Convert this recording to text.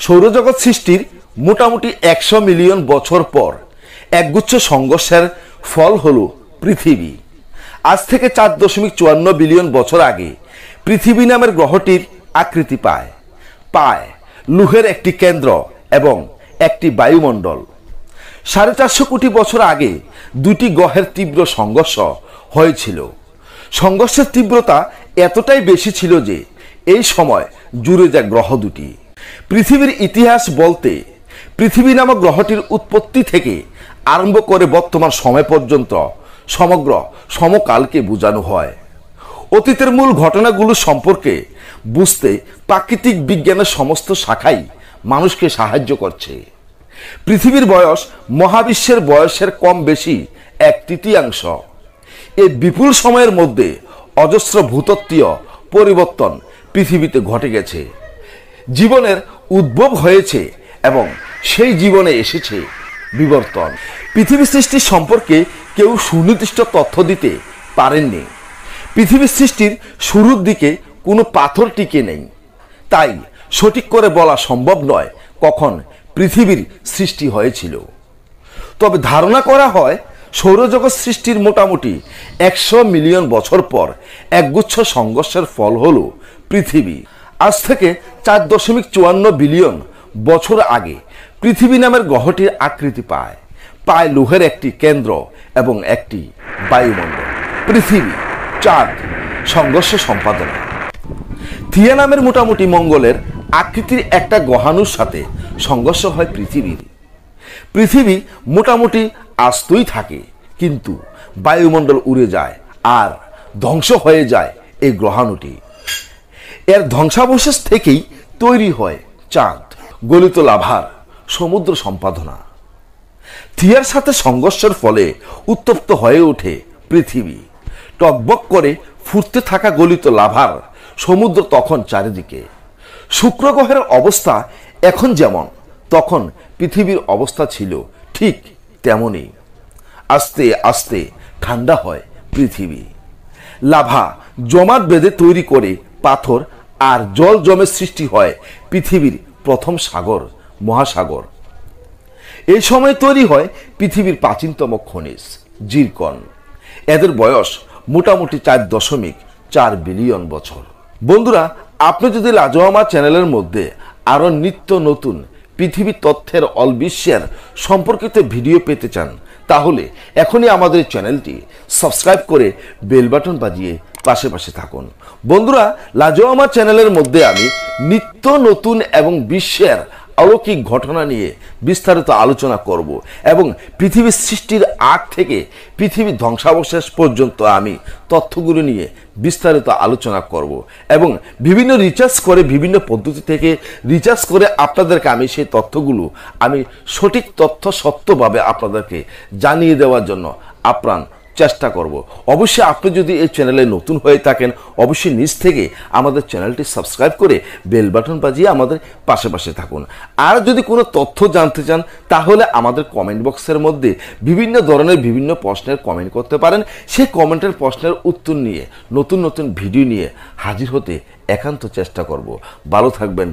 সৌরজগৎ সৃষ্টির মোটামুটি 100 মিলিয়ন বছর পর একগুচ্ছ সংঘর্ষের ফল হলো পৃথিবী। আজ থেকে 4.54 বিলিয়ন বছর আগে পৃথিবী নামের গ্রহটির আকৃতি পায় লৌহের একটি কেন্দ্র এবং একটি বায়ুমণ্ডল। 450 কোটি বছর আগে দুটি গ্রহের তীব্র সংঘর্ষ হয়েছিল। সংঘর্ষের তীব্রতা এতটাই বেশি ছিল যে এই সময় জুড়ে যায় গ্রহ দুটি। পৃথিবীর ইতিহাস বলতে পৃথিবী নামক গ্রহটির উৎপত্তি থেকে আরম্ভ করে বর্তমান সময় পর্যন্ত সমগ্র সমকালকে বোঝানো হয়। অতীতের মূল ঘটনাগুলো সম্পর্কে বুঝতে প্রাকৃতিক বিজ্ঞানের সমস্ত শাখাই মানুষকে সাহায্য করছে। পৃথিবীর বয়স মহাবিশ্বের বয়সের কম বেশি 1/3। এই বিপুল সময়ের মধ্যে অজস্র ভূতত্ত্বীয় পরিবর্তন পৃথিবীতে ঘটে গেছে। জীবনের উদ্ভব হয়েছে এবং সেই জীবনে এসেছে বিবর্তন। পৃথিবী সৃষ্টি সম্পর্কে কেউ সুনির্দিষ্ট তথ্য দিতে পারেননি। পৃথিবী সৃষ্টির শুরুর দিকে কোনো পাথর টিকে নেই, তাই সঠিক করে বলা সম্ভব নয় কখন পৃথিবীর সৃষ্টি হয়েছিল। তবে ধারণা করা হয় সৌরজগৎ সৃষ্টির মোটামুটি 100 মিলিয়ন বছর পর একগুচ্ছ সংঘর্ষের ফল হলো পৃথিবী। আজ থেকে 4.54 বিলিয়ন বছর আগে পৃথিবী নামের গ্রহটির আকৃতি পায় লৌহের একটি কেন্দ্র এবং একটি বায়ুমণ্ডল। পৃথিবী চাঁদ সংঘর্ষ সম্পাদনা। থিয়া নামের মোটামুটি মঙ্গলের আকৃতির একটা গ্রহাণুর সাথে সংঘর্ষ হয় পৃথিবীর। পৃথিবী মোটামুটি আস্তই থাকে, কিন্তু বায়ুমণ্ডল উড়ে যায় আর ধ্বংস হয়ে যায় এই গ্রহাণুটি। এর ধ্বংসাবশেষ থেকেই তৈরি হয় চাঁদ, গলিত লাভার সমুদ্র সম্পাদনা। থিয়ার সাথে সংঘর্ষের ফলে উত্তপ্ত হয়ে ওঠে পৃথিবী। টকবক করে ফুটতে থাকা গলিত লাভার সমুদ্র তখন চারিদিকে। শুক্র গ্রহের অবস্থা এখন যেমন তখন পৃথিবীর অবস্থা ছিল ঠিক তেমনই। আস্তে আস্তে ঠান্ডা হয় পৃথিবী। লাভা জমাট বেঁধে তৈরি করে পাথর আর জল জমে সৃষ্টি হয় পৃথিবীর প্রথম সাগর, মহাসাগর। এই সময় তৈরি হয় পৃথিবীর প্রাচীনতম খনিজ জিরকন। এদের বয়স মোটামুটি 4.4 বিলিয়ন বছর। বন্ধুরা, আপনি যদি লাজোয়ামা চ্যানেলের মধ্যে আরো নিত্য নতুন পৃথিবী তথ্যের অলবিশ্বের সম্পর্কিত ভিডিও পেতে চান, তাহলে এখনই আমাদের চ্যানেলটি সাবস্ক্রাইব করে বেল বাটন বাজিয়ে পাশে থাকুন। বন্ধুরা, লাজোয়ামা চ্যানেলের মধ্যে আমি নিত্য নতুন এবং বিশ্বের অলৌকিক ঘটনা নিয়ে বিস্তারিত আলোচনা করব এবং পৃথিবীর সৃষ্টির আগ থেকে পৃথিবীর ধ্বংসাবশেষ পর্যন্ত আমি তথ্যগুলো নিয়ে বিস্তারিত আলোচনা করব এবং বিভিন্ন রিসার্চ করে, বিভিন্ন পদ্ধতি থেকে রিসার্চ করে আপনাদেরকে আমি সেই তথ্যগুলো আমি সঠিক তথ্য সত্যভাবে আপনাদেরকে জানিয়ে দেওয়ার জন্য আপ্রাণ চেষ্টা করব। অবশ্যই আপনি যদি এই চ্যানেলে নতুন হয়ে থাকেন, অবশ্যই নিজ থেকে আমাদের চ্যানেলটি সাবস্ক্রাইব করে বেল বাটন বাজিয়ে আমাদের পাশে থাকুন। আর যদি কোনো তথ্য জানতে চান, তাহলে আমাদের কমেন্ট বক্সের মধ্যে বিভিন্ন ধরনের বিভিন্ন প্রশ্নের কমেন্ট করতে পারেন। সেই কমেন্টের প্রশ্নের উত্তর নিয়ে নতুন ভিডিও নিয়ে হাজির হতে একান্ত চেষ্টা করব। ভালো থাকবেন।